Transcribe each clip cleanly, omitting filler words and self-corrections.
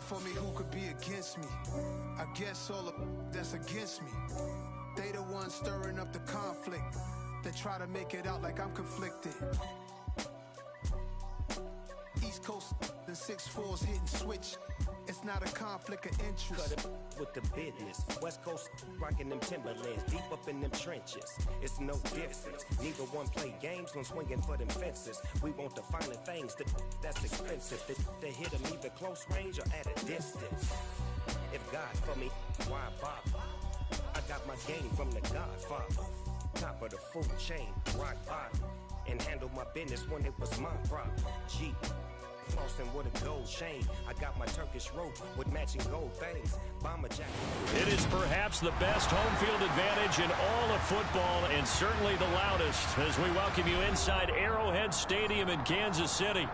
for me, who could be against me? I guess all the that's against me. They the ones stirring up the conflict. They try to make it out like I'm conflicted. East Coast and 6'4's hitting switch. It's not a conflict of interest. Cut it with the business. West Coast rocking them Timberlands, deep up in them trenches. It's no difference. Neither one play games when swinging for them fences. We want the finer things that's expensive. They hit them either close range or at a distance. If God for me, why bother? I got my game from the Godfather. Top of the food chain, rock bottom. And handle my business when it was my problem. G. Flossing with a gold chain. I got my Turkish rope with matching gold things. Bomber jacket. It is perhaps the best home field advantage in all of football, and certainly the loudest, as we welcome you inside Arrowhead Stadium in Kansas City.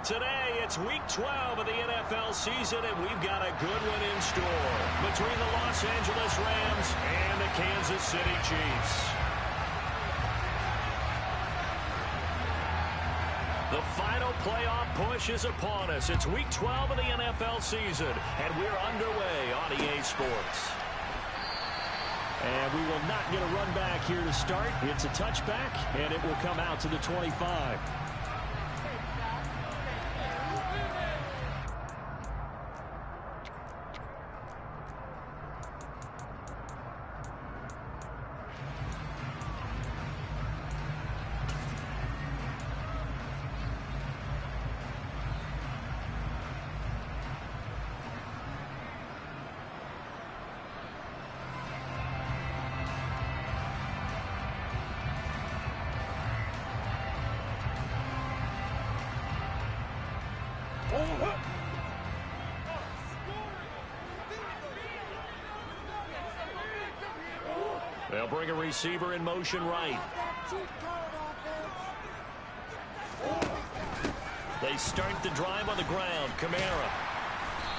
Today, it's Week 12 of the NFL season, and we've got a good one in store between the Los Angeles Rams and the Kansas City Chiefs. The final playoff push is upon us. It's Week 12 of the NFL season, and we're underway on EA Sports. And we will not get a run back here to start. It's a touchback, and it will come out to the 25. They'll bring a receiver in motion right. They start the drive on the ground. Kamara.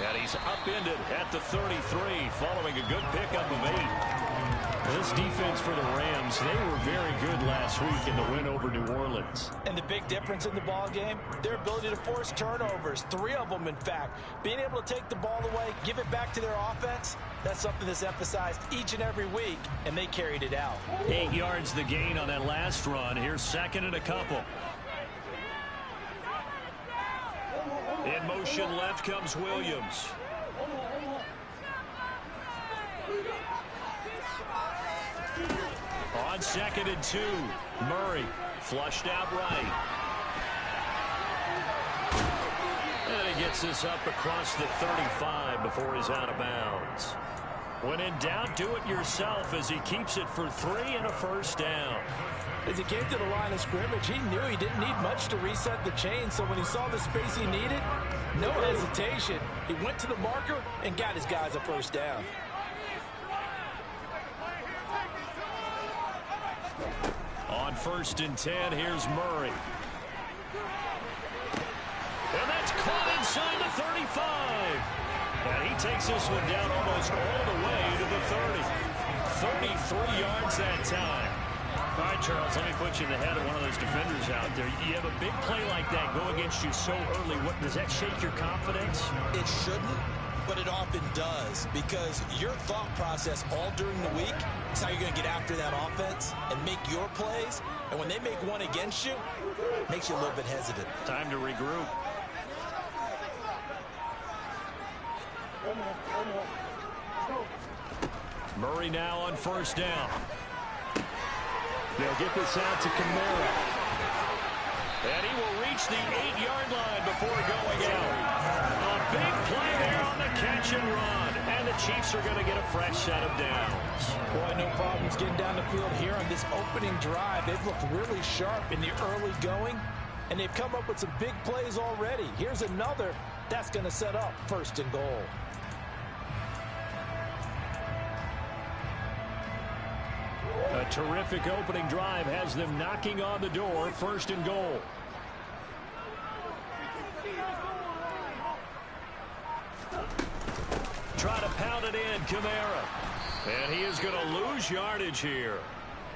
And he's upended at the 33 following a good pickup of 8. This defense for the Rams, they were very good last week in the win over New Orleans. And the big difference in the ball game, their ability to force turnovers, 3 of them in fact. Being able to take the ball away, give it back to their offense, that's something that's emphasized each and every week, and they carried it out. 8 yards the gain on that last run. Here's second and a couple. In motion left comes Williams. On second and 2, Murray flushed out right. And he gets this up across the 35 before he's out of bounds. When in doubt, do it yourself as he keeps it for 3 and a first down. As he came to the line of scrimmage, he knew he didn't need much to reset the chain, so when he saw the space he needed, no hesitation. He went to the marker and got his guys a first down. On first and 10, here's Murray. And that's caught inside the 35. And he takes this one down almost all the way to the 30. 33 yards that time. All right, Charles, let me put you in the head of one of those defenders out there. You have a big play like that go against you so early. Does that shake your confidence? It shouldn't, but it often does, because your thought process all during the week is how you're going to get after that offense and make your plays. And when they make one against you, it makes you a little bit hesitant. Time to regroup. Murray now on first down. They'll get this out to Kamara. And he will reach the 8-yard line before going out. A big play there on the catch and run. And the Chiefs are going to get a fresh set of downs. Boy, no problems getting down the field here on this opening drive. They've looked really sharp in the early going, and they've come up with some big plays already. Here's another that's going to set up first and goal. A terrific opening drive has them knocking on the door, first and goal. Try to pound it in, Kamara. And he is going to lose yardage here.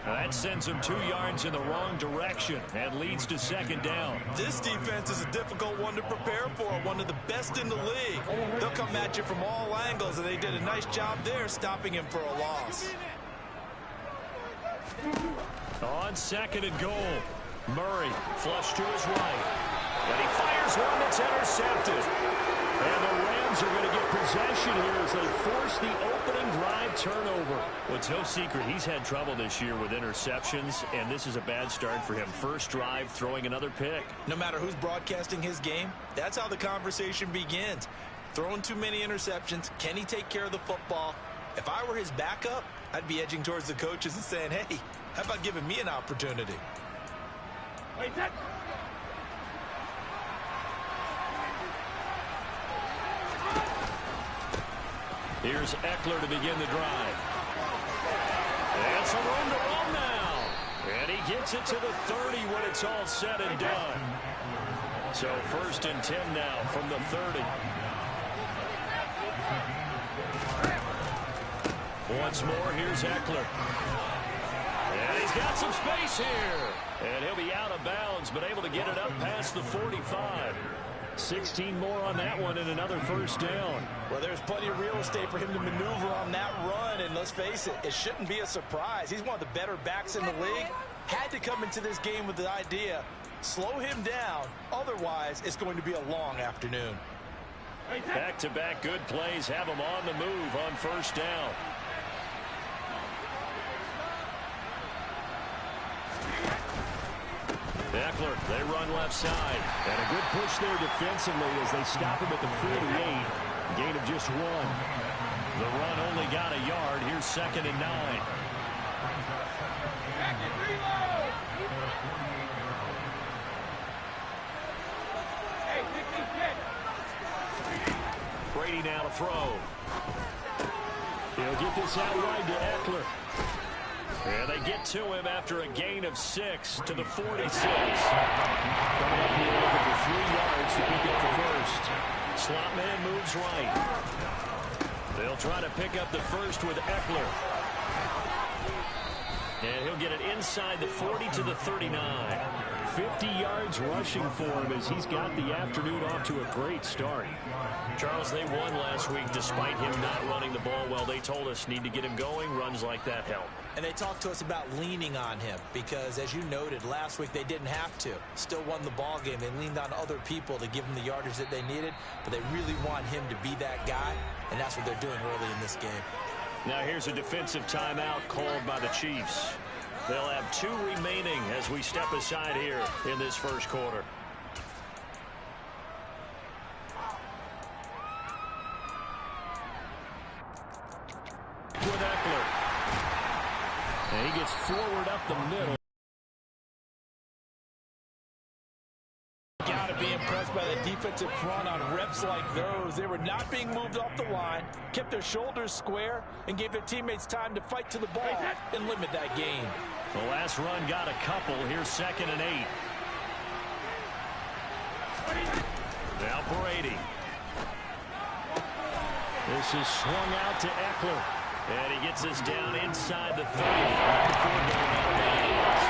That sends him 2 yards in the wrong direction and leads to second down. This defense is a difficult one to prepare for, one of the best in the league. They'll come at you from all angles, and they did a nice job there stopping him for a loss. On second and goal, Murray flush to his right. And he fires one that's intercepted. And the Rams are going to get possession here as they force the opening drive turnover. Well, it's no secret he's had trouble this year with interceptions, and this is a bad start for him. First drive, throwing another pick. No matter who's broadcasting his game, that's how the conversation begins. Throwing too many interceptions, can he take care of the football? If I were his backup, I'd be edging towards the coaches and saying, hey, how about giving me an opportunity? Here's Eckler to begin the drive. And some room to run now. And he gets it to the 30 when it's all said and done. So 1st and 10 now from the 30. Once more, here's Eckler. And he's got some space here. And he'll be out of bounds, but able to get it up past the 45. 16 more on that one and another first down. Well, there's plenty of real estate for him to maneuver on that run, and let's face it, it shouldn't be a surprise. He's one of the better backs in the league. Had to come into this game with the idea, slow him down, otherwise it's going to be a long afternoon. Back-to-back good plays have him on the move on first down. Eckler, they run left side. And a good push there defensively as they stop him at the 48. Gain of just 1. The run only got a yard. Here's 2nd and 9. Brady now to throw. He'll get this out wide to Eckler. And they get to him after a gain of 6 to the 46. Coming up here looking for 3 yards to pick up the first. Slot man moves right. They'll try to pick up the first with Eckler. And he'll get it inside the 40 to the 39. 50 yards rushing for him as he's got the afternoon off to a great start. Charles, they won last week despite him not running the ball well. They told us need to get him going. Runs like that help. And they talked to us about leaning on him because, as you noted, last week they didn't have to. Still won the ball game. They leaned on other people to give them the yardage that they needed, but they really want him to be that guy, and that's what they're doing early in this game. Now here's a defensive timeout called by the Chiefs. They'll have 2 remaining as we step aside here in this first quarter. With Eckler. And he gets forward up the middle. Got to be impressed by the defensive front on reps like those. They were not being moved off the line, kept their shoulders square, and gave their teammates time to fight to the ball and limit that gain. The last run got a couple. Here's 2nd and 8. Now Brady. This is swung out to Eckler. And he gets this down inside the 35 before going out of bounds.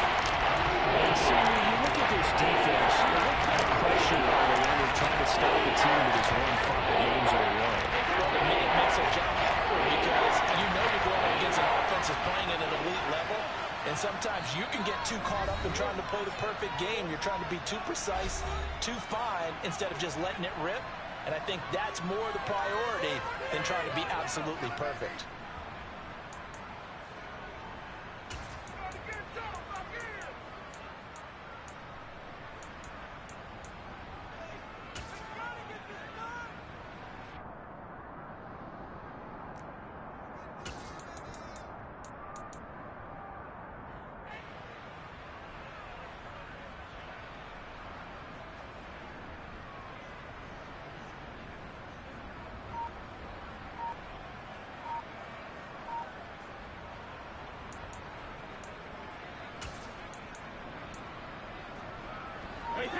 And so you look at this defense, what kind of pressure are they under trying to stop the team that has won 5 games in a row? Well, to me, it makes their job harder because you know you're going up against an offense that's playing at an elite level. And sometimes you can get too caught up in trying to play the perfect game. You're trying to be too precise, too fine, instead of just letting it rip. And I think that's more the priority than trying to be absolutely perfect.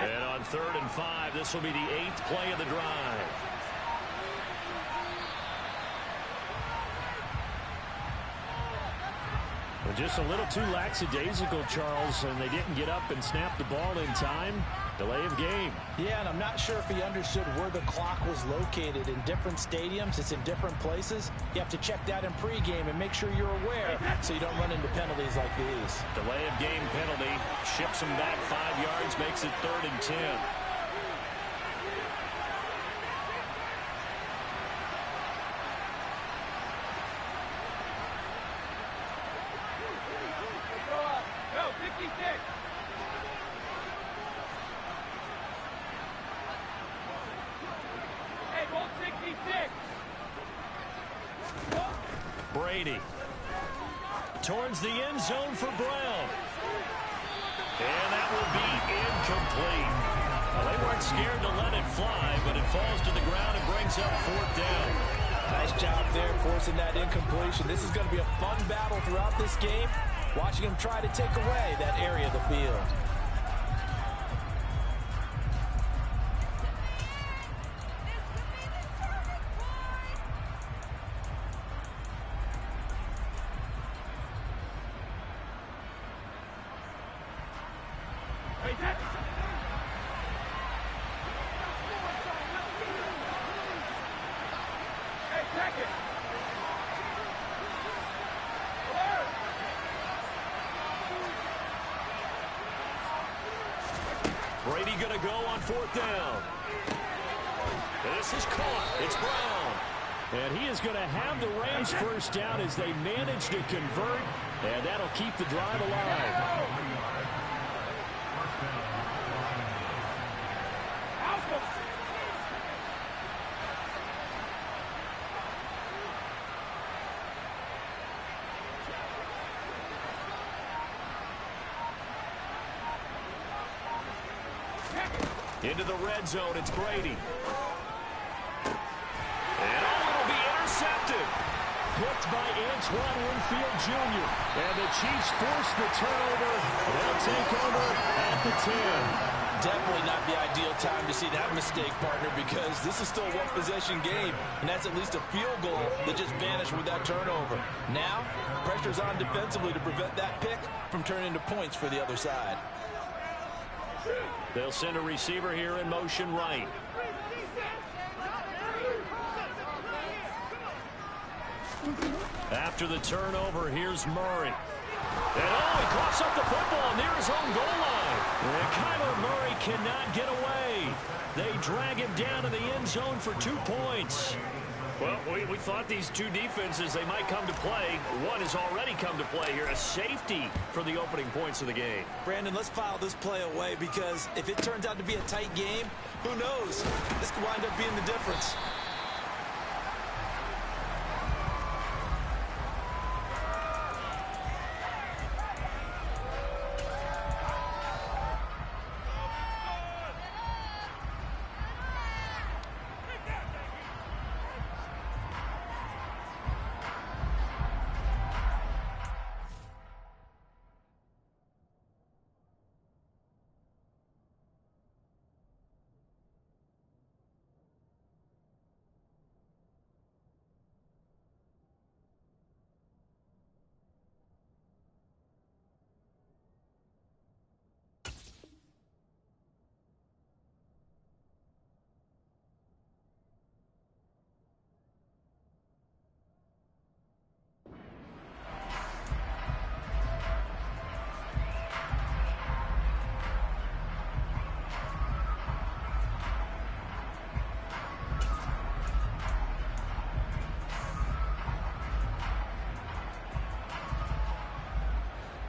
And on 3rd and 5, this will be the 8th play of the drive. Just a little too lackadaisical, Charles, and they didn't get up and snap the ball in time. Delay of game. Yeah, and I'm not sure if he understood where the clock was located. In different stadiums, it's in different places. You have to check that in pregame and make sure you're aware so you don't run into penalties like these. Delay of game penalty. Ships him back 5 yards, makes it 3rd and 10. Brady towards the end zone for Brown. And that will be incomplete. Well, they weren't scared to let it fly, but it falls to the ground and brings up 4th down. Nice job there forcing that incompletion. This is going to be a fun battle throughout this game, watching him try to take away that area of the field. Brady going to go on 4th down. This is caught. It's Brown. And he is going to have the Rams first down as they manage to convert. And that'll keep the drive alive. Into the red zone, it's Brady. And it'll be intercepted. Picked by Antoine Winfield Jr. And the Chiefs force the turnover. They'll take over at the 10. Definitely not the ideal time to see that mistake, partner, because this is still a one-possession game, and that's at least a field goal that just vanished with that turnover. Now, pressure's on defensively to prevent that pick from turning into points for the other side. They'll send a receiver here in motion right. After the turnover, here's Murray. And he coughs up the football near his own goal line. And Kyler Murray cannot get away. They drag him down to the end zone for 2 points. Well, we thought these two defenses, they might come to play. One has already come to play here, a safety for the opening points of the game. Brandon, let's file this play away, because if it turns out to be a tight game, who knows? This could wind up being the difference.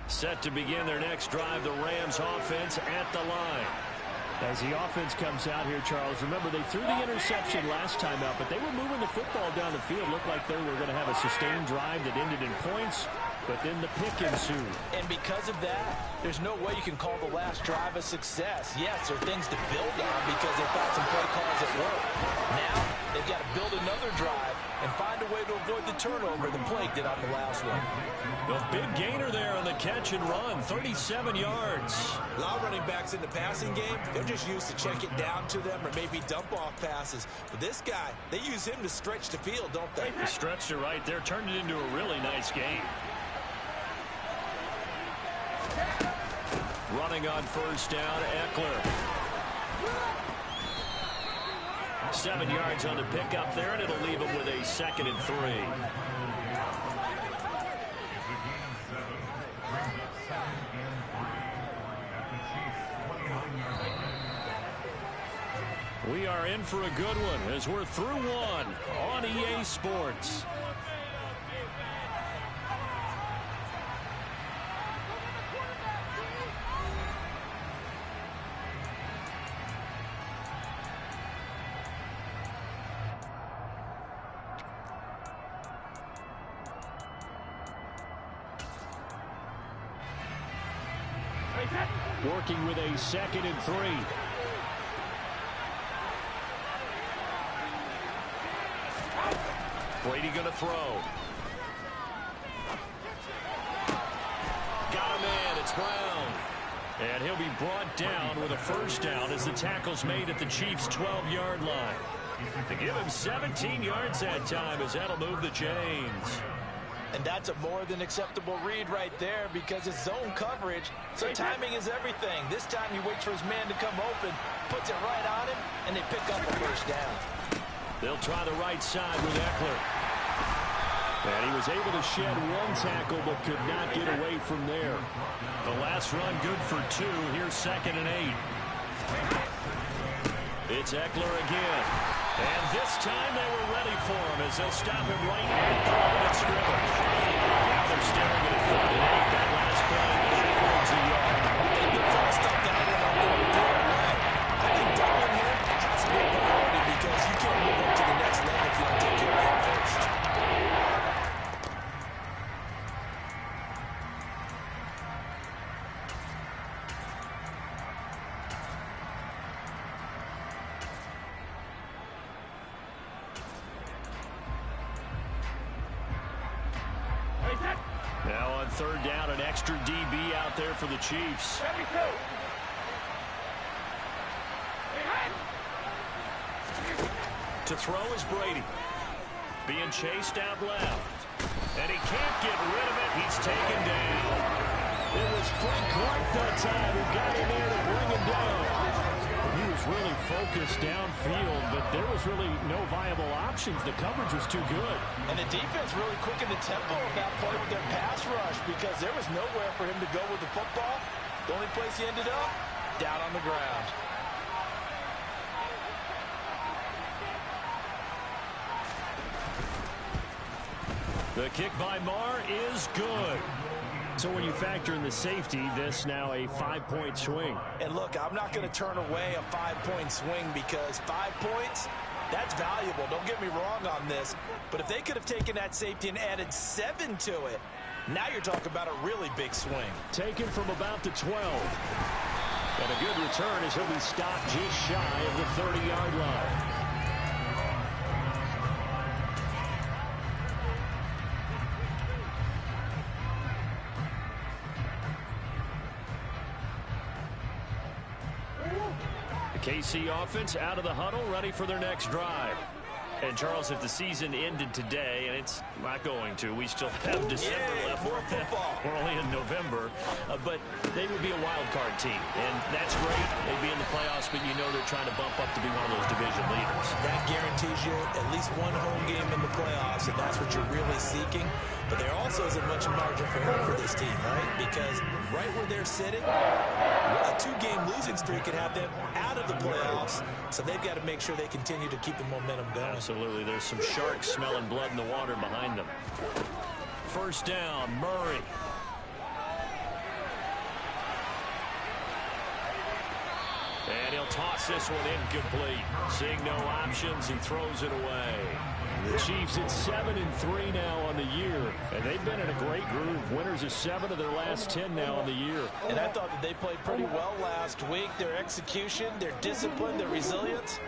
Set to begin their next drive, the Rams offense at the line. As the offense comes out here, Charles, remember they threw the interception last time out, but they were moving the football down the field. Looked like they were going to have a sustained drive that ended in points, but then the pick ensued. And because of that, there's no way you can call the last drive a success. Yes, there are things to build on because they thought some play calls at work. Now, they've got to build another drive and find a way to avoid the turnover the plague did on the last one. A big gainer there on the catch and run, 37 yards. A lot of running backs in the passing game, they're just used to check it down to them or maybe dump off passes. But this guy, they use him to stretch the field, don't they? Stretched it right there, turned it into a really nice game. Running on first down, Eckler. 7 yards on the pickup there, and it'll leave him with a 2nd and 3. We are in for a good one as we're through one on EA Sports. Working with a 2nd and 3. Brady going to throw. Got him in. It's Brown. And he'll be brought down with a first down as the tackle's made at the Chiefs' 12-yard line. To give him 17 yards that time as that'll move the chains. And that's a more than acceptable read right there because it's zone coverage, so timing is everything. This time he waits for his man to come open, puts it right on him, and they pick up a first down. They'll try the right side with Eckler. And he was able to shed one tackle but could not get away from there. The last run good for 2. Here's 2nd and 8. It's Eckler again. And this time they were ready for him as they'll stop him right at the line of scrimmage. Now they're staring at 3rd and 8. That last play backwards a yard. They've been forced up down in a good way. I think doubling him has to be a priority because you can't move up to the next level if you don't take care of him first. Now on 3rd down, an extra DB out there for the Chiefs. To throw is Brady. Being chased out left. And he can't get rid of it. He's taken down. It was Frank Clark that time who got in there to bring him down. He was really focused downfield, but there was really no viable options. The coverage was too good. And the defense really quickened the tempo of that play with their pass rush because there was nowhere for him to go with the football. The only place he ended up, down on the ground. The kick by Marr is good. So when you factor in the safety, this now a 5-point swing. And look, I'm not going to turn away a 5-point swing because 5 points, that's valuable. Don't get me wrong on this. But if they could have taken that safety and added 7 to it, now you're talking about a really big swing. Taken from about the 12. And a good return as he'll be stopped just shy of the 30-yard line. KC offense out of the huddle, ready for their next drive. And, Charles, if the season ended today, and it's not going to, we still have December left. More football. We're only in November. But they would be a wild card team. And that's great. They'd be in the playoffs, but you know they're trying to bump up to be one of those division leaders. That guarantees you at least one home game in the playoffs, and that's what you're really seeking. But there also isn't much margin for error for this team, right? Because right where they're sitting, a 2-game losing streak could have them out of the playoffs. So they've got to make sure they continue to keep the momentum going. Absolutely. There's some sharks smelling blood in the water behind them. First down, Murray. And he'll toss this one incomplete. Seeing no options, he throws it away. The Chiefs at 7-3 now on the year. And they've been in a great groove. Winners of 7 of their last 10 now on the year. And I thought that they played pretty well last week. Their execution, their discipline, their resilience,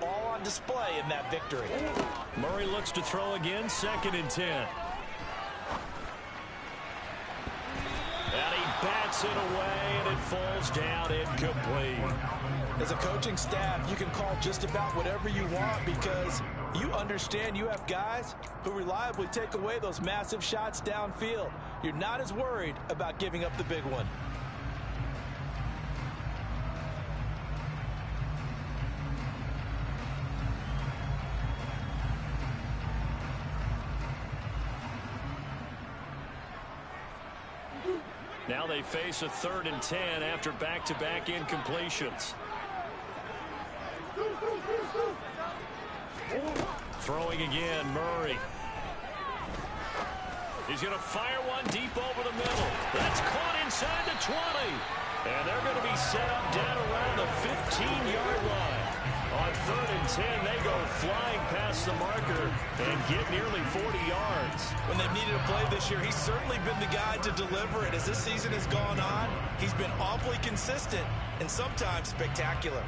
all on display in that victory. Murray looks to throw again, 2nd and 10. And he bats it away, and it falls down incomplete. As a coaching staff, you can call just about whatever you want because you understand you have guys who reliably take away those massive shots downfield. You're not as worried about giving up the big one. they face a 3rd and 10 after back-to-back incompletions. Throwing again, Murray. He's going to fire one deep over the middle. That's caught inside the 20. And they're going to be set up down around the 15-yard line. On 3rd and 10, they go flying past the marker and get nearly 40 yards. When they've needed a play this year, he's certainly been the guy to deliver it. As this season has gone on, he's been awfully consistent and sometimes spectacular.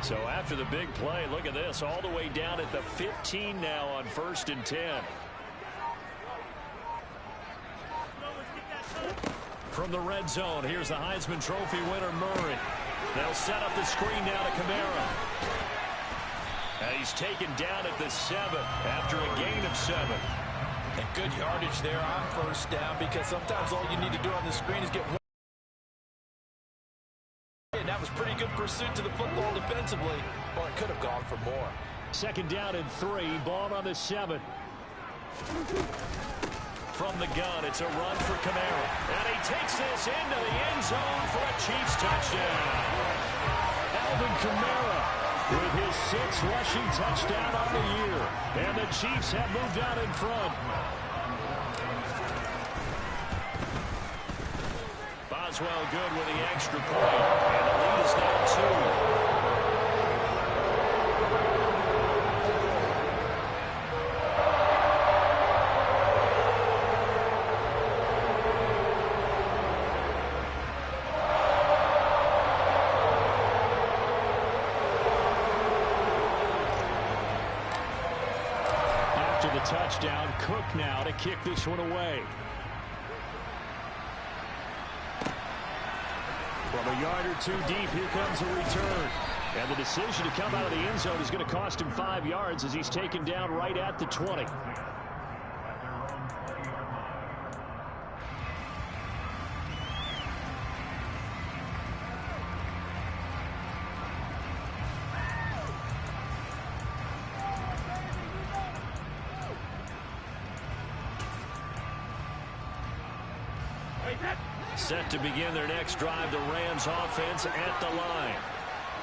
So after the big play, look at this, all the way down at the 15 now on 1st and 10. From the red zone, here's the Heisman Trophy winner, Murray. They'll set up the screen now to Kamara. And he's taken down at the 7 after a gain of 7. And good yardage there on 1st down, because sometimes all you need to do on the screen is get one. And that was pretty good pursuit to the football defensively, or it could have gone for more. 2nd down and 3, ball on the 7. From the gun, it's a run for Kamara. And he takes this into the end zone for a Chiefs touchdown. Alvin Kamara with his 6th rushing touchdown on the year. And the Chiefs have moved out in front. Boswell good with the extra point. And the lead is now 2. Touchdown, Cook now to kick this one away. From a yard or 2 deep, here comes a return. And the decision to come out of the end zone is going to cost him 5 yards as he's taken down right at the 20. Set to begin their next drive, the Rams offense at the line.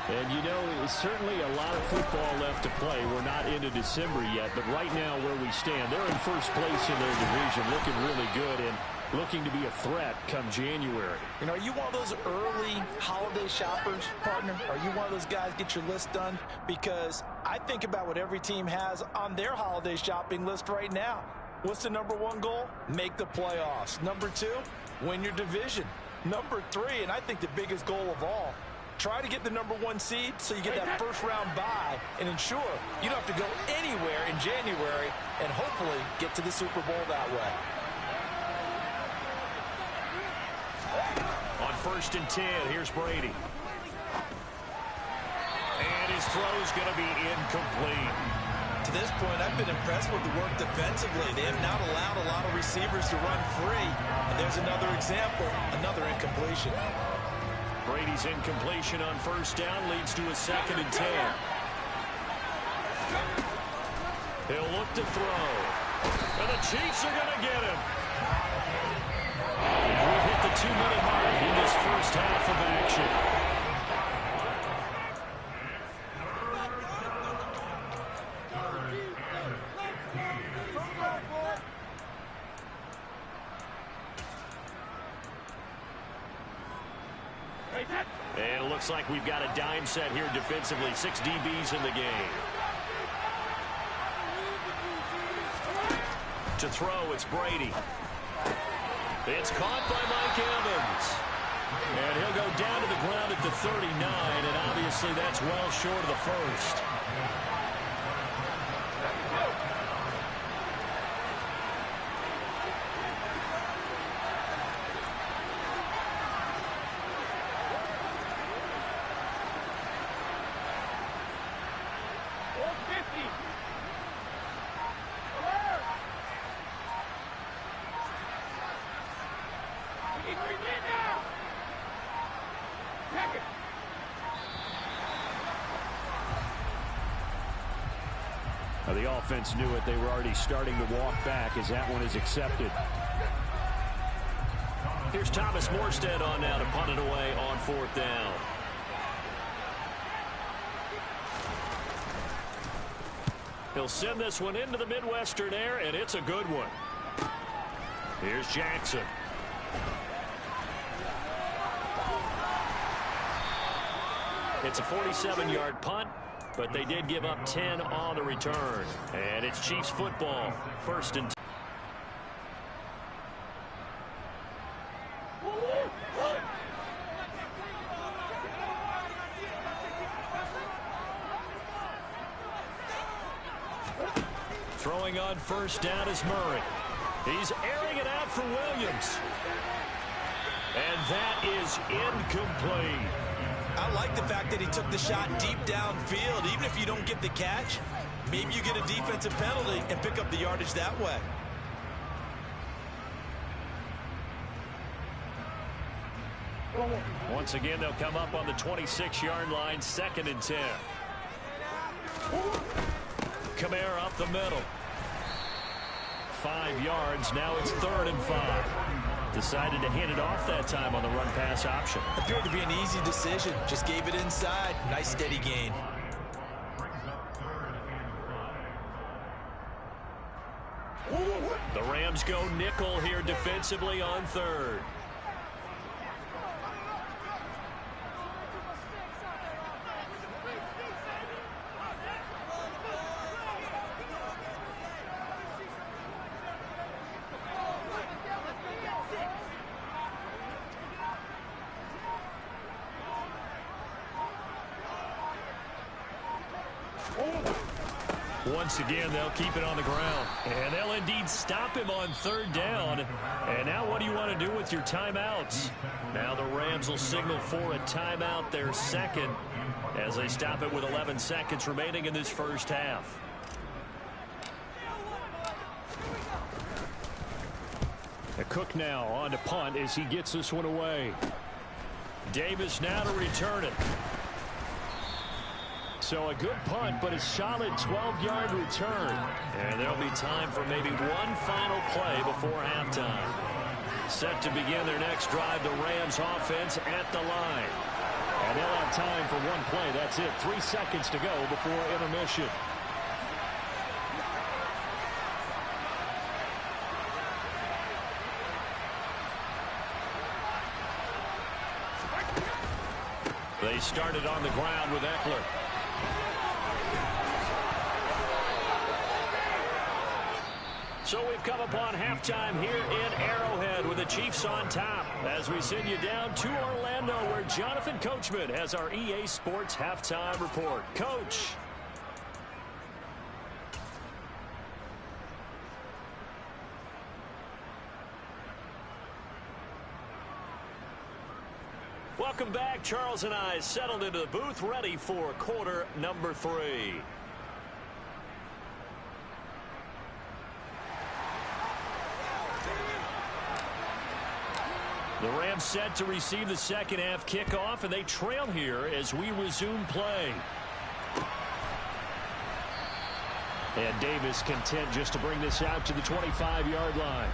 And you know, there's certainly a lot of football left to play. We're not into December yet, but right now where we stand, they're in 1st place in their division, looking really good and looking to be a threat come January. You know, are you one of those early holiday shoppers, partner? Are you one of those guys get your list done? Because I think about what every team has on their holiday shopping list right now. What's the number 1 goal? Make the playoffs. Number 2, win your division. Number 3, and I think the biggest goal of all, try to get the number 1 seed so you get that 1st round bye and ensure you don't have to go anywhere in January and hopefully get to the Super Bowl that way. On 1st and 10, here's Brady. And his throw's going to be incomplete. To this point, I've been impressed with the work defensively. They have not allowed a lot of receivers to run free. And there's another example, another incompletion. Brady's incompletion on 1st down leads to a 2nd and 10. He'll look to throw. And the Chiefs are going to get him. And we've hit the 2-minute mark in this first half of action. And it looks like we've got a dime set here defensively. 6 DBs in the game. To throw, it's Brady. It's caught by Mike Evans. And he'll go down to the ground at the 39, and obviously that's well short of the 1st. The offense knew it. They were already starting to walk back as that one is accepted. Here's Thomas Morstead on now to punt it away on 4th down. He'll send this one into the Midwestern air, and it's a good one. Here's Jackson. It's a 47-yard punt, but they did give up 10 on the return. And it's Chiefs football, 1st and 10. Throwing on 1st down is Murray. He's airing it out for Williams. And that is incomplete. I like the fact that he took the shot deep downfield. Even if you don't get the catch, maybe you get a defensive penalty and pick up the yardage that way. Once again, they'll come up on the 26-yard line, 2nd and 10. Kamara up the middle. 5 yards. Now it's 3rd and 5. Decided to hand it off that time on the run-pass option. Appeared to be an easy decision. Just gave it inside. Nice steady gain. The Rams go nickel here defensively on 3rd. Once again, they'll keep it on the ground. And they'll indeed stop him on 3rd down. And now what do you want to do with your timeouts? Now the Rams will signal for a timeout, their 2nd, as they stop it with 11 seconds remaining in this 1st half. A Cook now on to punt as he gets this one away. Davis now to return it. So a good punt, but a solid 12-yard return. And there'll be time for maybe one final play before halftime. Set to begin their next drive, the Rams offense at the line. And they'll have time for one play. That's it. 3 seconds to go before intermission. They started on the ground with Eckler. So we've come upon halftime here in Arrowhead with the Chiefs on top as we send you down to Orlando where Jonathan Coachman has our EA Sports halftime report. Coach. Welcome back. Charles and I settled into the booth ready for quarter number 3. The Rams set to receive the 2nd half kickoff, and they trail here as we resume play. And Davis content just to bring this out to the 25-yard line.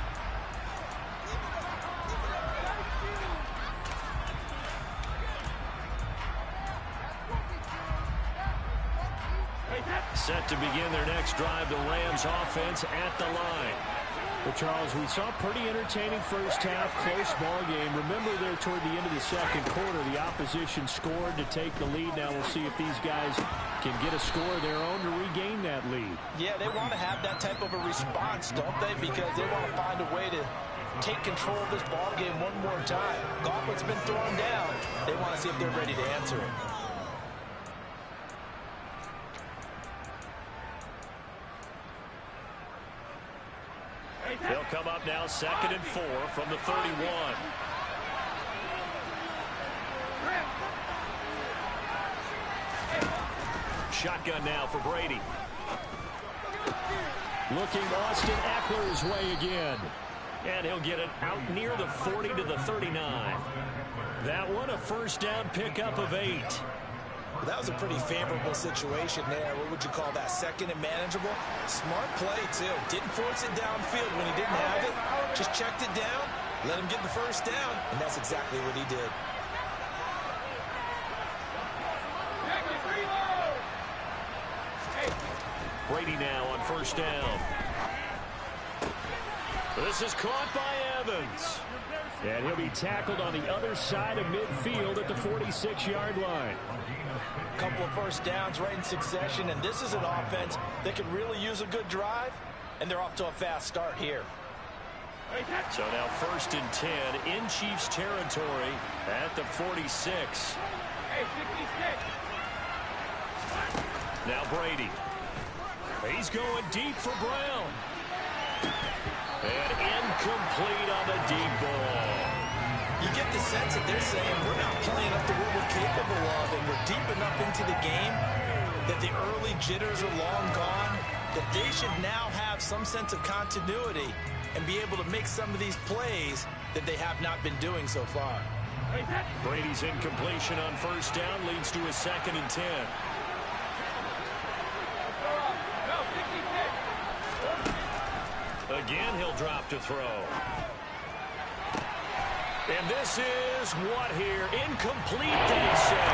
Set to begin their next drive, the Rams offense at the line. Well, Charles, we saw a pretty entertaining first half, close ball game. Remember there toward the end of the 2nd quarter, the opposition scored to take the lead. Now we'll see if these guys can get a score of their own to regain that lead. Yeah, they want to have that type of a response, don't they? Because they want to find a way to take control of this ball game one more time. Gauntlet's been thrown down. They want to see if they're ready to answer it. They'll come up now 2nd and 4 from the 31. Shotgun now for Brady. Looking Austin Eckler's way again. And he'll get it out near the 40 to the 39. That one a 1st down pickup of 8. Well, that was a pretty favorable situation there. What would you call that? Second and manageable? Smart play, too. Didn't force it downfield when he didn't have it. Just checked it down, let him get the first down, and that's exactly what he did. Brady now on first down. This is caught by Evans. And he'll be tackled on the other side of midfield at the 46-yard line. Couple of first downs right in succession, and this is an offense that could really use a good drive, and they're off to a fast start here. So now first and 10 in Chiefs territory at the 46. Now Brady. He's going deep for Brown. And incomplete on the deep ball. You get the sense that they're saying we're not playing up to what we're capable of, and we're deep enough into the game that the early jitters are long gone, that they should now have some sense of continuity and be able to make some of these plays that they have not been doing so far. Brady's incompletion on first down leads to a 2nd and 10. Again, he'll drop to throw. And this is what here? Incomplete, they say.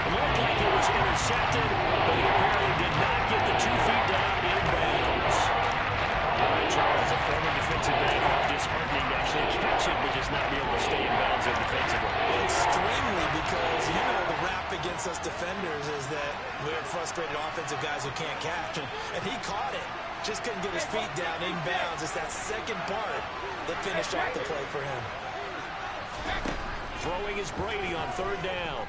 It looked like it was intercepted, but he apparently did not get the 2 feet down in bounds. All right, Charles, as a former defensive back, how disheartening to actually catch it, but just not be able to stay in bounds defensively. Extremely, because you know the rap against us defenders is that we have frustrated offensive guys who can't catch. And he caught it. Just couldn't get his feet down in bounds. It's that second part that finished off the play for him. Throwing is Brady on third down.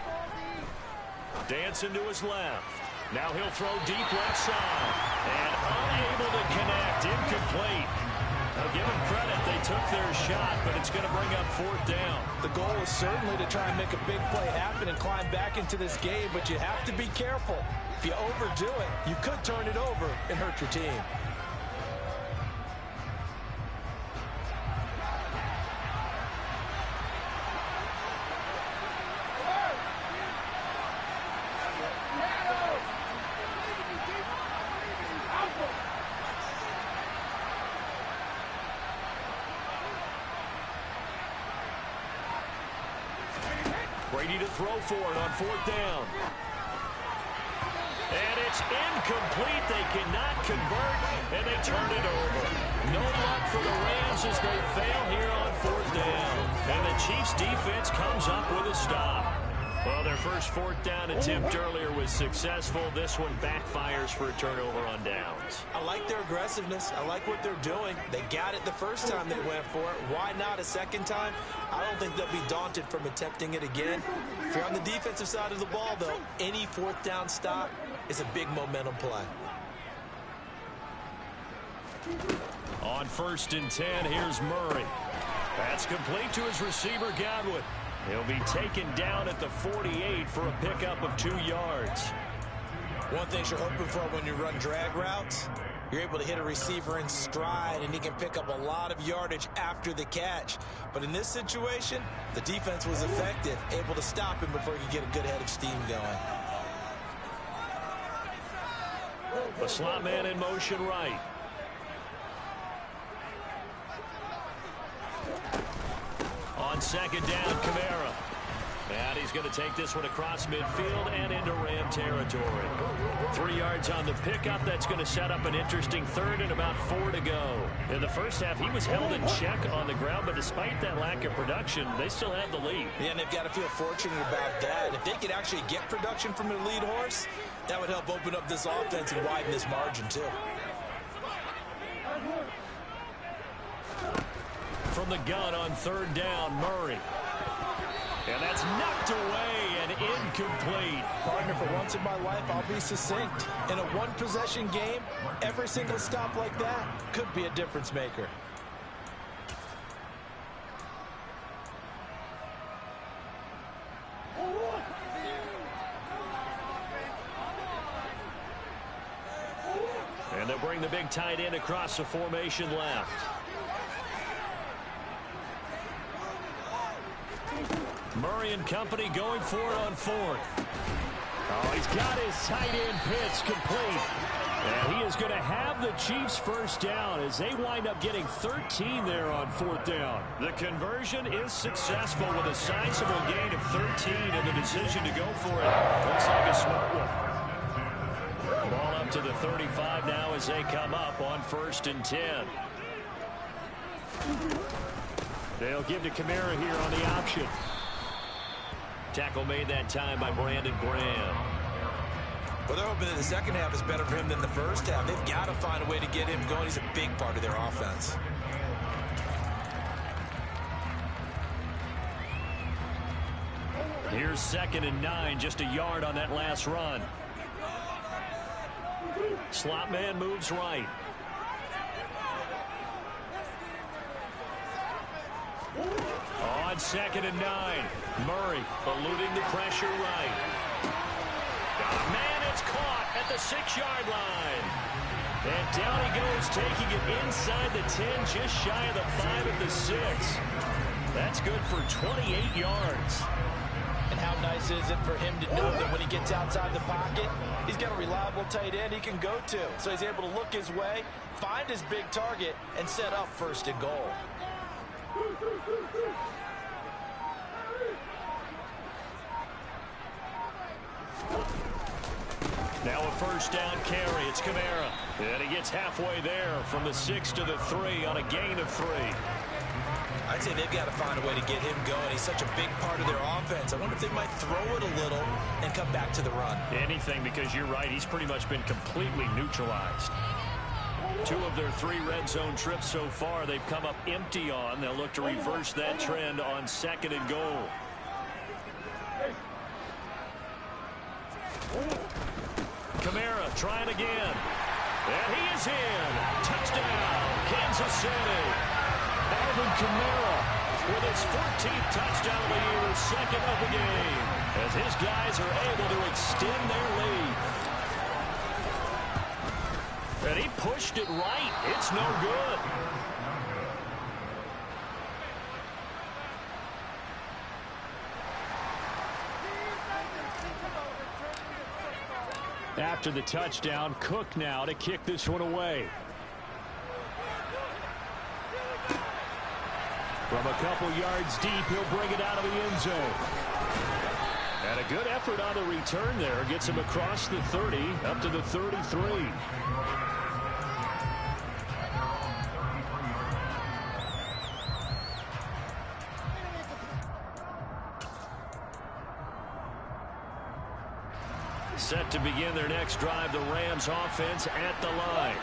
Dancing to his left. Now he'll throw deep left side. And unable to connect. Incomplete. Now give him credit. They took their shot, but it's going to bring up 4th down. The goal is certainly to try and make a big play happen and climb back into this game, but you have to be careful. If you overdo it, you could turn it over and hurt your team. Brady to throw for it on 4th down. And it's incomplete. They cannot convert, and they turn it over. No luck for the Rams as they fail here on 4th down. And the Chiefs defense comes up with a stop. Well, their first 4th down attempt earlier was successful. This one backfires for a turnover on downs. I like their aggressiveness. I like what they're doing. They got it the first time they went for it. Why not a second time? I don't think they'll be daunted from attempting it again. If you're on the defensive side of the ball, though, any 4th down stop is a big momentum play. On 1st and 10, here's Murray. That's complete to his receiver, Godwin. He'll be taken down at the 48 for a pickup of 2 yards. One thing you're hoping for when you run drag routes, you're able to hit a receiver in stride, and he can pick up a lot of yardage after the catch. But in this situation, the defense was effective, able to stop him before he could get a good head of steam going. The slot man in motion right. On 2nd down, Kamara. And he's going to take this one across midfield and into Ram territory. 3 yards on the pickup. That's going to set up an interesting 3rd and about 4 to go. In the first half, he was held in check on the ground, but despite that lack of production, they still have the lead. Yeah, and they've got to feel fortunate about that. If they could actually get production from their lead horse, that would help open up this offense and widen this margin, too. From the gun on 3rd down, Murray. And that's knocked away and incomplete. Partner, for once in my life, I'll be succinct. In a one-possession game, every single stop like that could be a difference maker. And they'll bring the big tight end across the formation left. Murray and company going for it on 4th. Oh, he's got his tight end pitch complete. And he is going to have the Chiefs first down as they wind up getting 13 there on fourth down. The conversion is successful with a sizable gain of 13, and the decision to go for it looks like a smart one. Ball up to the 35 now as they come up on 1st and 10. They'll give to Kamara here on the option. Tackle made that time by Brandon Graham. Well, they're hoping that the second half is better for him than the first half. They've got to find a way to get him going. He's a big part of their offense. Here's 2nd and 9, just a yard on that last run. Slot man moves right. On 2nd and 9, Murray eluding the pressure right. Man, it's caught at the 6-yard line. And down he goes, taking it inside the 10, just shy of the 5 at the 6. That's good for 28 yards. And how nice is it for him to know that when he gets outside the pocket, he's got a reliable tight end he can go to. So he's able to look his way, find his big target, and set up 1st and goal. Now a 1st down carry. It's Kamara. And he gets halfway there from the 6 to the 3 on a gain of 3. I'd say they've got to find a way to get him going. He's such a big part of their offense. I wonder if they might throw it a little and come back to the run. Anything, because you're right. He's pretty much been completely neutralized. 2 of their 3 red zone trips so far they've come up empty on. They'll look to reverse that trend on 2nd and goal. Kamara trying again. And he is in. Touchdown, Kansas City. Alvin Kamara with his 14th touchdown of the year, 2nd of the game, as his guys are able to extend their lead. And he pushed it right. It's no good. After the touchdown, Cook now to kick this one away. From a couple yards deep, he'll bring it out of the end zone. And a good effort on the return there. Gets him across the 30, up to the 33. Set to begin their next drive, the Rams offense at the line.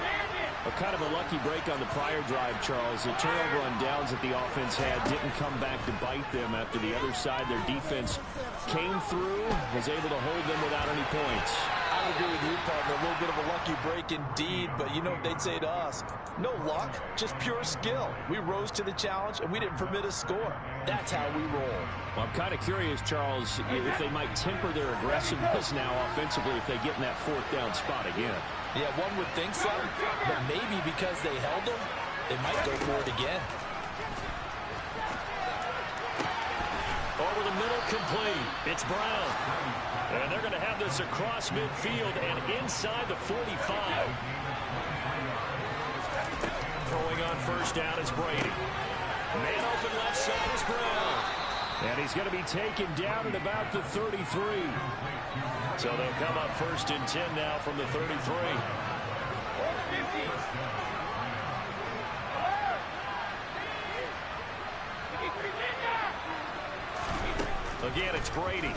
A kind of a lucky break on the prior drive, Charles. The turnover on downs that the offense had didn't come back to bite them after the other side. Their defense came through, was able to hold them without any points. I would agree with you, partner. A little bit of a lucky break indeed, but you know what they'd say to us? No luck, just pure skill. We rose to the challenge, and we didn't permit a score. That's how we roll. Well, I'm kind of curious, Charles, if they might temper their aggressiveness now offensively if they get in that 4th down spot again. Yeah, one would think so, but maybe because they held them, they might go for it again. Over the middle, complete. It's Brown. And they're going to have this across midfield and inside the 45. Throwing on 1st down is Brady. Man open left side is Brown. And he's going to be taken down at about the 33. So they'll come up 1st and 10 now from the 33. Again, it's Brady.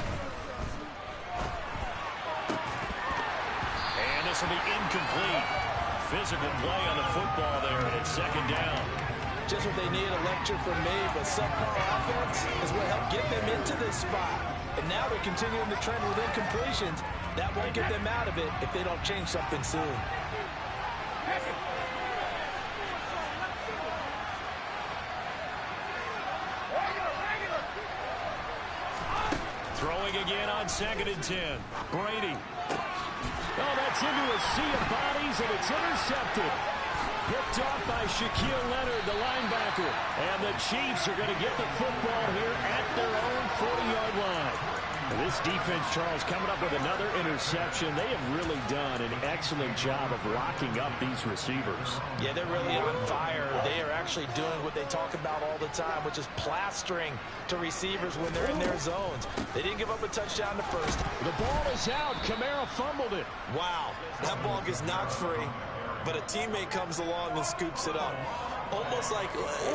And this will be incomplete. Physical play on the football there, and it's 2nd down. Just what they need, a lecture from me, but subpar offense is what helped get them into this spot. And now they're continuing the trend with incompletions. That won't get them out of it if they don't change something soon. Throwing again on 2nd and 10. Brady. Oh, that's into a sea of bodies, and it's intercepted. Picked off by Shaquille Leonard, the linebacker. And the Chiefs are going to get the football here at their own 40-yard line. This defense, Charles, coming up with another interception. They have really done an excellent job of locking up these receivers. Yeah, they're really on fire. They are actually doing what they talk about all the time, which is plastering to receivers when they're in their zones. They didn't give up a touchdown to first. The ball is out. Kamara fumbled it. Wow, that ball gets knocked free, but a teammate comes along and scoops it up.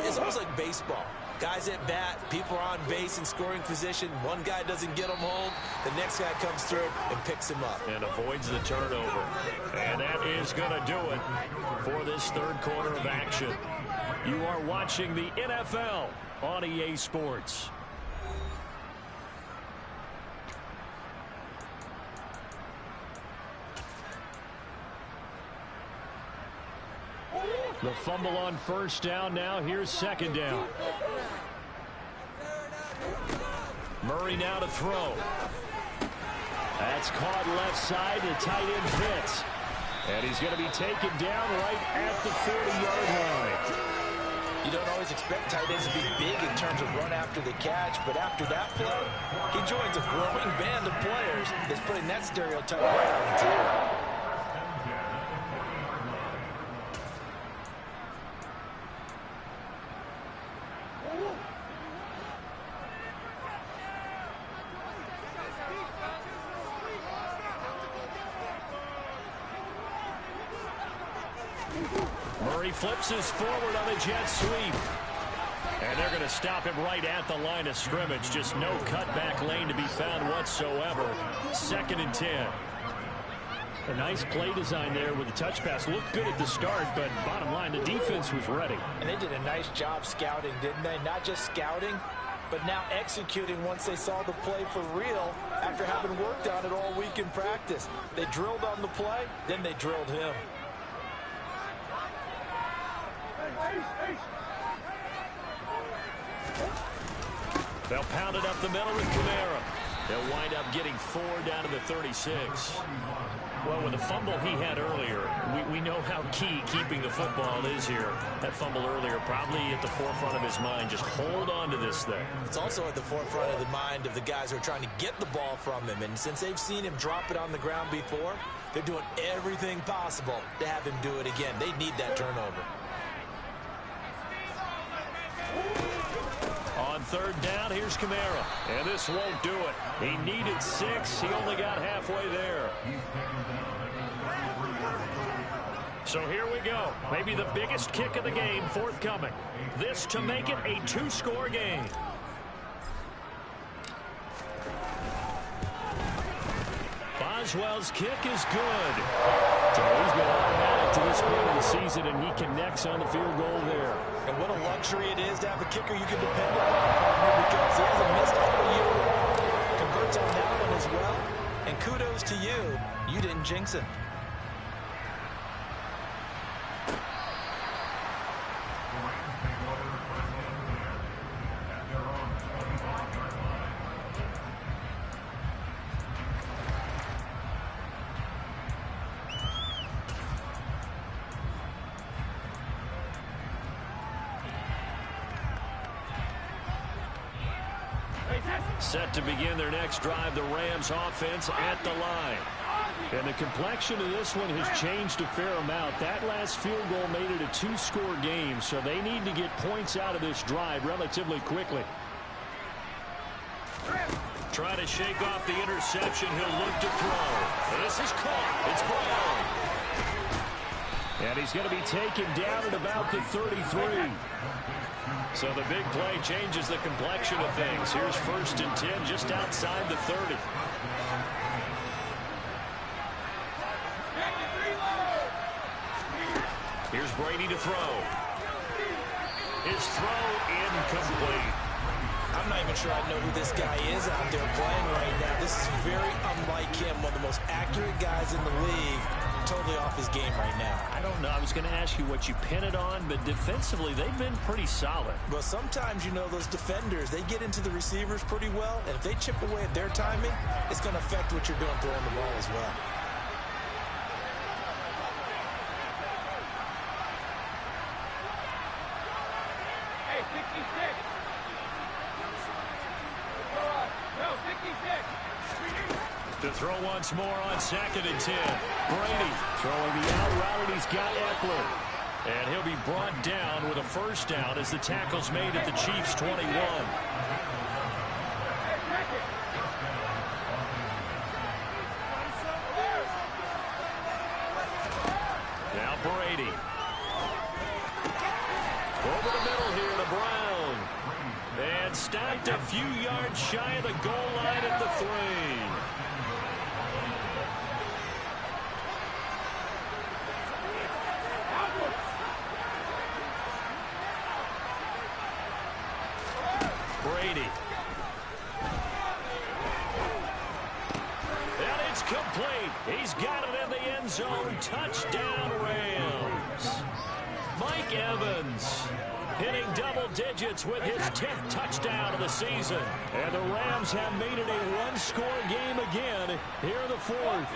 It's almost like baseball. Guys at bat, people are on base in scoring position. One guy doesn't get him home. The next guy comes through and picks him up. And avoids the turnover. And that is going to do it for this third quarter of action. You are watching the NFL on EA Sports. The fumble on first down. Now here's second down. Murray now to throw. That's caught left side. The tight end hits. And he's going to be taken down right at the 40-yard line. You don't always expect tight ends to be big in terms of run after the catch, but after that play, he joins a growing band of players that's putting that stereotype right on its ear. Murray flips his forward on a jet sweep. And they're going to stop him right at the line of scrimmage. Just no cutback lane to be found whatsoever. 2nd and 10. A nice play design there with the touch pass. Looked good at the start, but bottom line, the defense was ready. And they did a nice job scouting, didn't they? Not just scouting, but now executing once they saw the play for real after having worked on it all week in practice. They drilled on the play, then they drilled him. They'll pound it up the middle with Kamara. They'll wind up getting 4 down to the 36. Well, with the fumble he had earlier, we know how key keeping the football is here. That fumble earlier probably at the forefront of his mind. Just hold on to this thing. It's also at the forefront of the mind of the guys who are trying to get the ball from him. And since they've seen him drop it on the ground before, they're doing everything possible to have him do it again. They need that turnover. On 3rd down, here's Kamara. And this won't do it. He needed 6. He only got halfway there. So here we go. Maybe the biggest kick of the game forthcoming. This to make it a 2-score game. Boswell's kick is good. So he's been automatic to this point of the season, and he connects on the field goal there. And what a luxury it is to have a kicker you can depend on, because he hasn't missed all year long. Converts on that one as well. And kudos to you. You didn't jinx it. Set to begin their next drive, the Rams offense at the line. And the complexion of this one has changed a fair amount. That last field goal made it a 2-score game, so they need to get points out of this drive relatively quickly. Trying to shake off the interception. He'll look to throw. This is caught. It's Brown. And he's going to be taken down at about the 33. So the big play changes the complexion of things. Here's 1st and 10 just outside the 30. Here's Brady to throw. His throw incomplete. I'm not even sure I know who this guy is out there playing right now. This is very unlike him, one of the most accurate guys in the league. Totally off his game right now. I don't know. I was going to ask you what you pin it on, but defensively, they've been pretty solid. Well, sometimes, you know, those defenders, they get into the receivers pretty well, and if they chip away at their timing, it's going to affect what you're doing throwing the ball as well. Hey, 66. No, 66. To throw once more on 2nd and 10. Brady throwing the out route, and he's got Eckler. And he'll be brought down with a first down as the tackle's made at the Chiefs' 21. Now Brady. Over the middle here to Brown. And stopped a few yards shy of the goal line at the 3. Brady. And it's complete. He's got it in the end zone. Touchdown, Rams. Mike Evans hitting double digits with his 10th touchdown of the season. And the Rams have made it a one-score game again here in the 4th.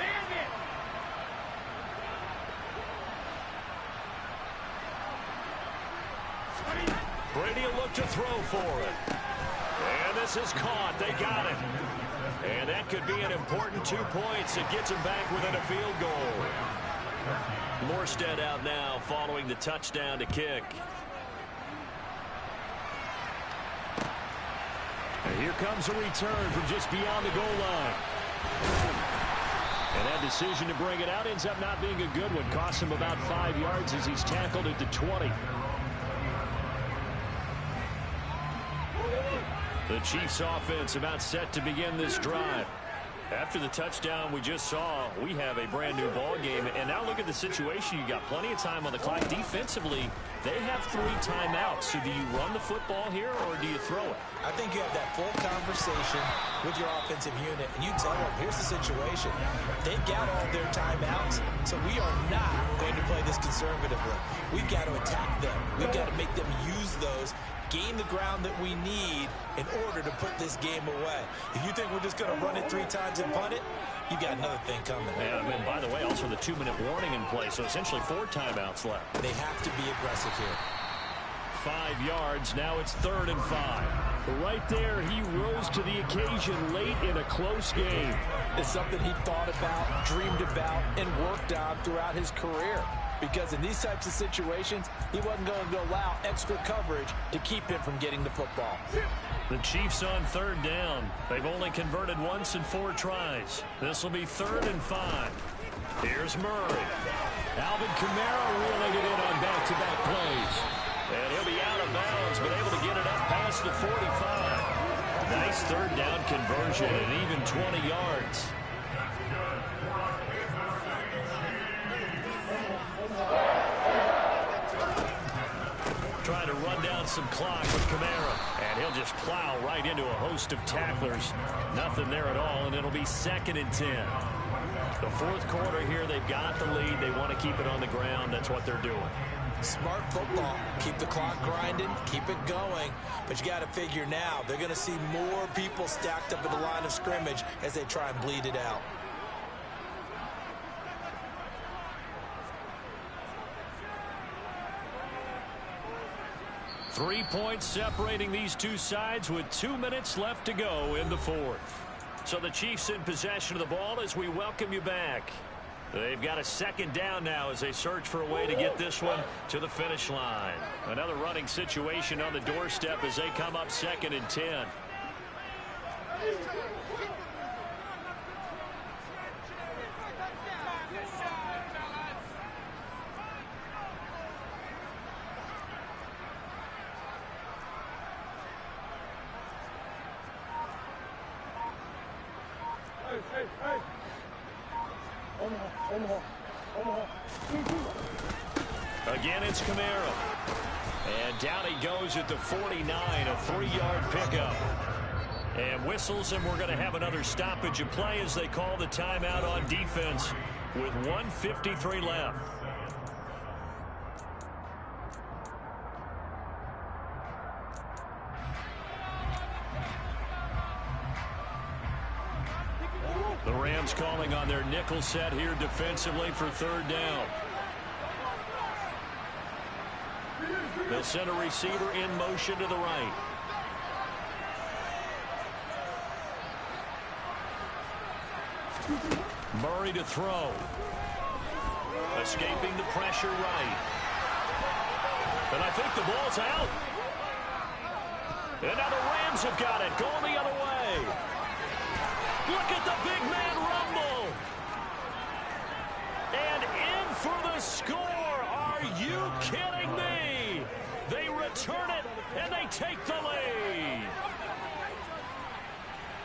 Brady will look to throw for it. And this is caught. They got it. And that could be an important 2 points. It gets him back within a field goal. Morstead out now following the touchdown to kick. And here comes a return from just beyond the goal line. And that decision to bring it out ends up not being a good one. Costs him about 5 yards as he's tackled at the 20. The Chiefs offense about set to begin this drive. After the touchdown we just saw, we have a brand new ball game. And now look at the situation. You got plenty of time on the clock. Defensively, they have 3 timeouts. So do you run the football here or do you throw it? I think you have that full conversation with your offensive unit, and you tell them, here's the situation. They've got all their timeouts, so we are not going to play this conservatively. We've got to attack them. We've got to make them use those, gain the ground that we need in order to put this game away. If you think we're just going to run it 3 times and punt it, you got another thing coming. And by the way, also the 2-minute warning in play, so essentially 4 timeouts left. They have to be aggressive here. 5 yards. Now it's 3rd and 5. Right there, he rose to the occasion late in a close game. It's something he thought about, dreamed about, and worked on throughout his career. Because in these types of situations, he wasn't going to allow extra coverage to keep him from getting the football. The Chiefs on 3rd down. They've only converted once in 4 tries. This will be 3rd and 5. Here's Murray. Alvin Kamara reeling it in on back-to-back plays. And he'll be out of bounds, but able to get it up past the 45. Nice 3rd down conversion and even 20 yards. Trying to run down some clock with Kamara. And he'll just plow right into a host of tacklers. Nothing there at all, and it'll be 2nd and 10. The 4th quarter here, they've got the lead. They want to keep it on the ground. That's what they're doing. Smart football. Keep the clock grinding. Keep it going. But you got to figure now, they're going to see more people stacked up at the line of scrimmage as they try and bleed it out. Three points separating these two sides with 2 minutes left to go in the 4th. So the Chiefs in possession of the ball as we welcome you back. They've got a 2nd down now as they search for a way to get this one to the finish line. Another running situation on the doorstep as they come up 2nd and 10. Again, it's Kamara. And down he goes at the 49, a 3-yard pickup. And whistles, and we're going to have another stoppage of play as they call the timeout on defense with 1:53 left. The Rams calling on their nickel set here defensively for 3rd down. They'll send a receiver in motion to the right. Murray to throw. Escaping the pressure right. And I think the ball's out. And now the Rams have got it, going the other way. Look at the big man rumble. And in for the score. Are you kidding me? They return it, and they take the lead.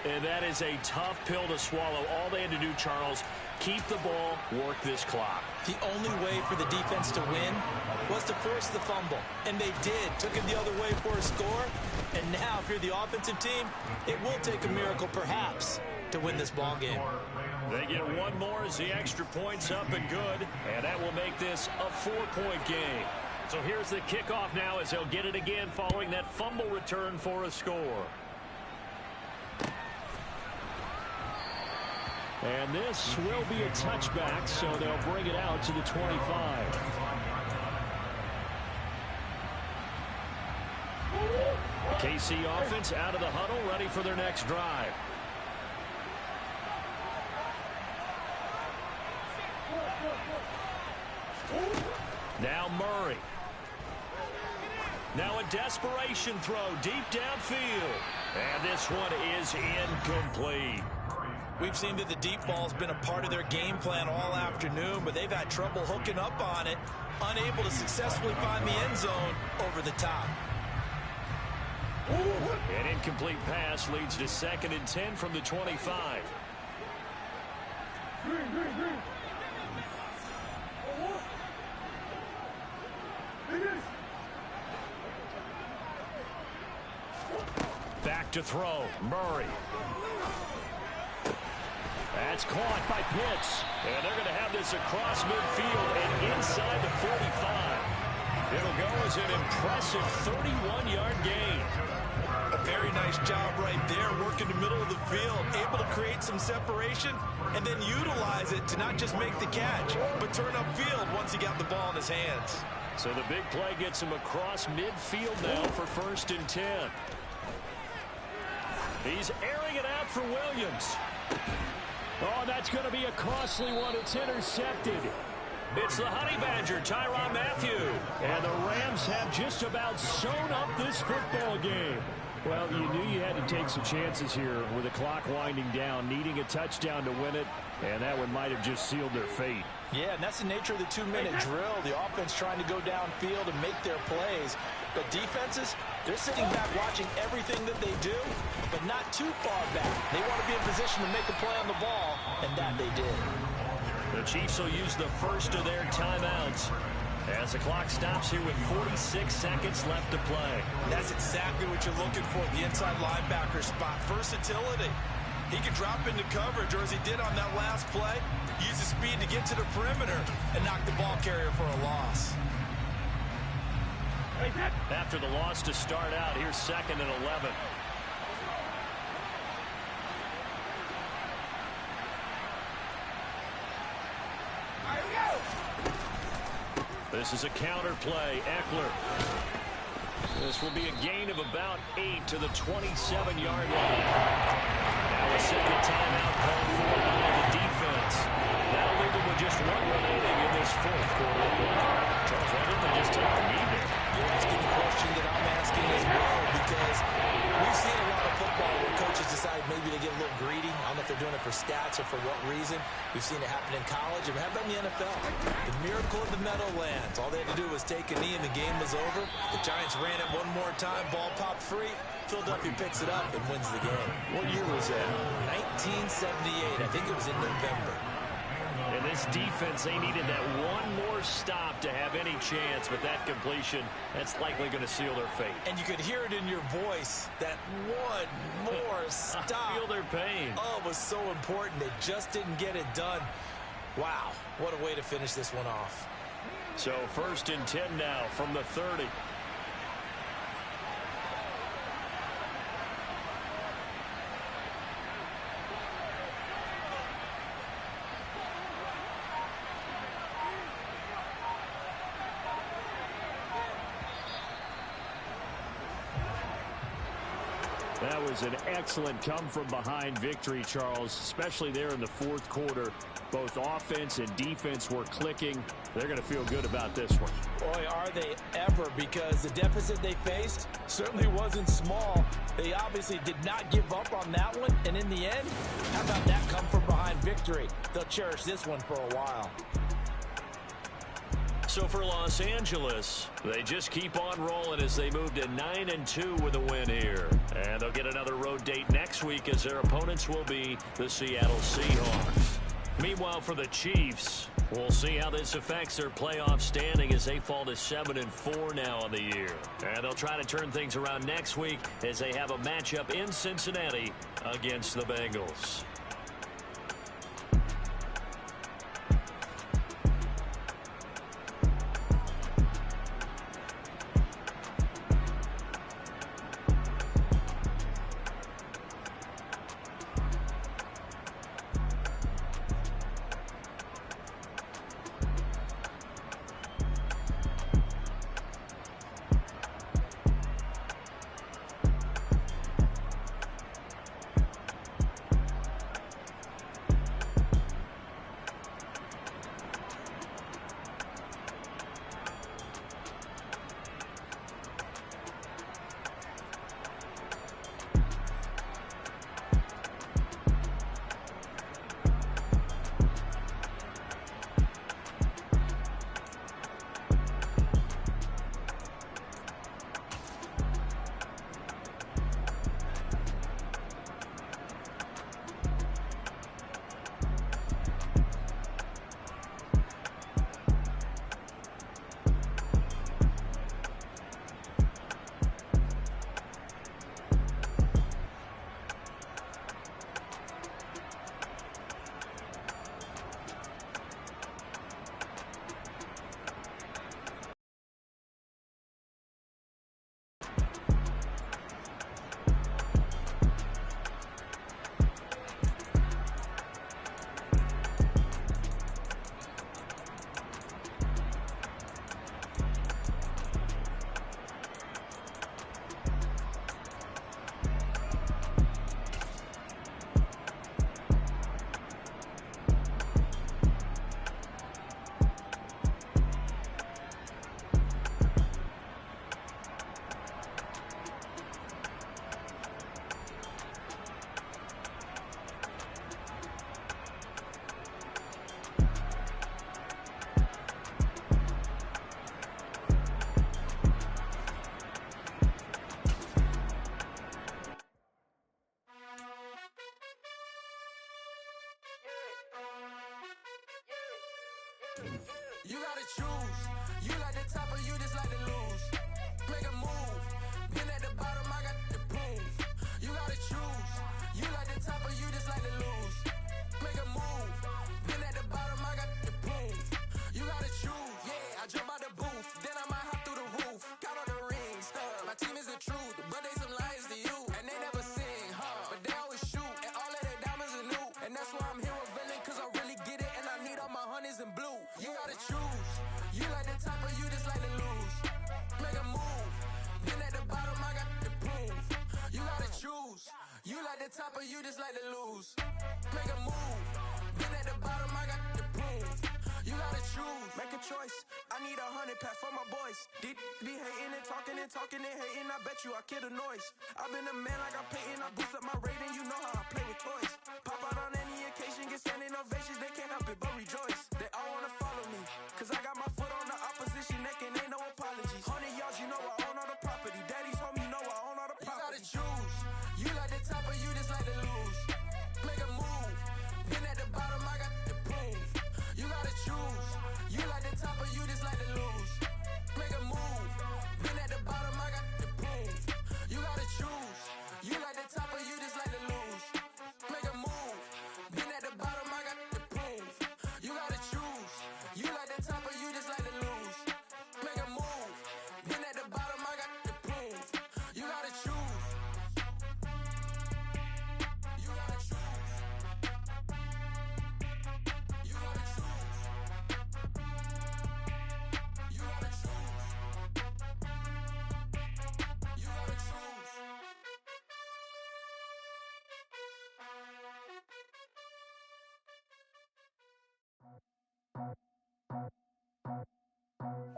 And that is a tough pill to swallow. All they had to do, Charles, keep the ball, work this clock. The only way for the defense to win was to force the fumble. And they did. Took it the other way for a score. And now, if you're the offensive team, it will take a miracle, perhaps, to win this ball game. They get one more as the extra point's up and good. And that will make this a 4-point game. So here's the kickoff now as they'll get it again following that fumble return for a score. And this will be a touchback, so they'll bring it out to the 25. KC offense out of the huddle, ready for their next drive. Now Murray. Now a desperation throw deep downfield. And this one is incomplete. We've seen that the deep ball's been a part of their game plan all afternoon, but they've had trouble hooking up on it, unable to successfully find the end zone over the top. An incomplete pass leads to 2nd and 10 from the 25. Back to throw. Murray. That's caught by Pitts. And they're going to have this across midfield and inside the 45. It'll go as an impressive 31-yard gain. A very nice job right there, working the middle of the field, able to create some separation and then utilize it to not just make the catch, but turn upfield once he got the ball in his hands. So the big play gets him across midfield now for 1st and 10. He's airing it out for Williams. Oh, that's going to be a costly one. It's intercepted. It's the Honey Badger, Tyrann Mathieu. And the Rams have just about sewn up this football game. Well, you knew you had to take some chances here with the clock winding down, needing a touchdown to win it, and that one might have just sealed their fate. Yeah, and that's the nature of the 2-minute drill. The offense trying to go downfield and make their plays. But defenses, they're sitting back watching everything that they do, but not too far back. They want to be in position to make a play on the ball, and that they did. The Chiefs will use the first of their timeouts as the clock stops here with 46 seconds left to play. And that's exactly what you're looking for, the inside linebacker spot. Versatility. He can drop into coverage, or as he did on that last play, use his speed to get to the perimeter and knock the ball carrier for a loss. After the loss to start out, here's 2nd and 11. This is a counter play. Eckler. This will be a gain of about 8 to the 27-yard line. Now a second timeout called for by the defense. That'll leave them with just one remaining in this 4th quarter. Charles, why didn't they just take the lead there? You're asking the question that I'm asking as well, because we've seen a lot of football where coaches decide maybe to get a little greedy. I don't know if they're doing it for stats or for what reason. We've seen it happen in college, and how about in the NFL? The miracle of the Meadowlands. All they had to do was take a knee, and the game was over. The Giants ran it one more time. Ball popped free. Philadelphia picks it up and wins the game. What year was that? 1978. I think it was in November. And this defense, they needed that one more stop to have any chance, but that completion, that's likely going to seal their fate. And you could hear it in your voice, that one more stop. I feel their pain. Oh, it was so important. They just didn't get it done. Wow, what a way to finish this one off. So 1st and 10 now from the 30. That was an excellent come-from-behind victory, Charles, especially there in the fourth quarter. Both offense and defense were clicking. They're going to feel good about this one. Boy, are they ever, because the deficit they faced certainly wasn't small. They obviously did not give up on that one, and in the end, how about that come-from-behind victory? They'll cherish this one for a while. So for Los Angeles, they just keep on rolling as they move to 9-2 with a win here. And they'll get another road date next week as their opponents will be the Seattle Seahawks. Meanwhile, for the Chiefs, we'll see how this affects their playoff standing as they fall to 7-4 now on the year. And they'll try to turn things around next week as they have a matchup in Cincinnati against the Bengals. You gotta choose. You like the top or you just like to lose. Make a move. Been at the bottom, I got the proof. You gotta choose. You like the top or you just like to lose. Make a move. Been at the bottom, I got the proof. You gotta choose. Yeah, I jump out the booth. Then I might hop through the roof. Count on the rings. My team is the truth, but they some liars to you. And they never sing, but they always shoot. And all of their diamonds are new. And that's why I'm here with villain, cause I really get it. And I need all my honeys in blue. You gotta choose. You like the top or you just like to lose. Make a move. Been at the bottom, I got the proof. You gotta choose. You like the top or you just like to lose. Make a move. Been at the bottom, I got the proof. You gotta choose. Make a choice. I need 100 pack for my boys. Be hating and talking and hating. I bet you I kill the noise. I've been a man like I'm Peyton. I boost up my rating. You know how I play with toys. Pop out on any occasion, get standing ovations. They can't help it but rejoice. They all wanna follow me, cause I got my foot on the opposition neck and ain't no apologies. 100 yards, you know I own all the property. Daddy's home, you know I own all the property. You gotta choose. You like the top or you just like to lose. Make a move. Been at the bottom, I got the proof. You gotta choose. You like the top or you just like to lose. Make a move. Been at the bottom, I got the proof. You gotta choose. You like the top or you just like to lose. Make a move. Been at the bottom, I got the proof. You gotta choose. You like the top or you just like to lose. Make a move. Been at the bottom,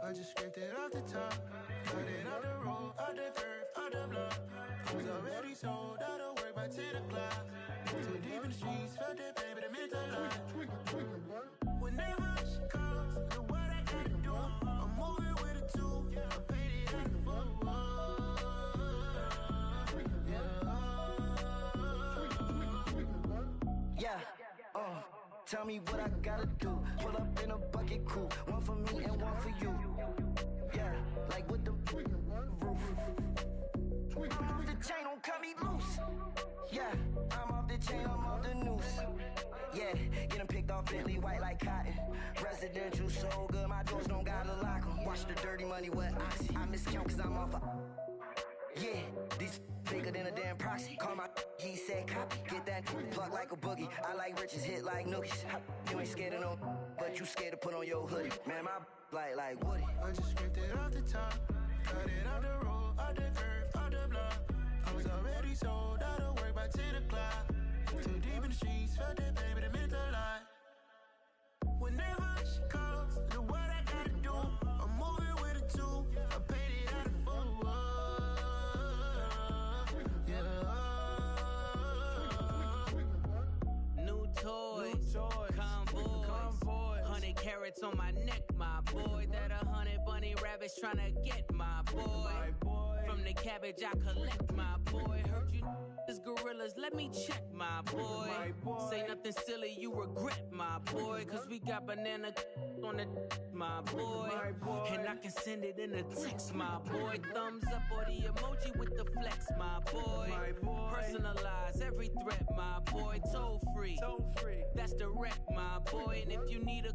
I just scraped it off the top. Got it out the road, out the curve, out the block. I was already sold out of work by 10 o'clock. Too deep in the streets, felt that pain, but it meant a lot. Whenever she calls, know what I gotta do. I'm moving with a two. I paid it out the full. Yeah, tell me what I gotta do. Pull up in a bucket crew, one for me and one for you. Yeah, like with the roof. I'm off the chain, don't cut me loose. Yeah, I'm off the chain, I'm off the noose. Yeah, getting picked off Bentley, white like cotton. Residential so good, my doors don't gotta lock 'em. Watch the dirty money with oxy. I miscount cause I'm off yeah, these bigger than a damn proxy. Call my he said copy. Get that plug like a boogie. I like riches, hit like nookies. You ain't scared of no, but you scared to put on your hoodie. Man, my like Woody. I just scraped it off the top. Got it out the road, out the curve, out the block. I was already sold out of work by 10 o'clock. Too deep in the streets, felt that pain, but it meant a lot. Whenever she calls, know what I gotta do. I'm moving with a two. I paid it out of full. New toys, convoy. 100 carats on my neck, my boy. That 100 bunny rabbits tryna get my boy. From the cabbage I collect, my boy. Heard you is gorillas, let me check, my boy. Say nothing silly, you regret, my boy. Cause we got banana on the my boy. And I can send it in a text, my boy. Thumbs up or the emoji with the flex, my boy. Personalize every threat, my boy. Toll free. That's direct, my boy. And if you need a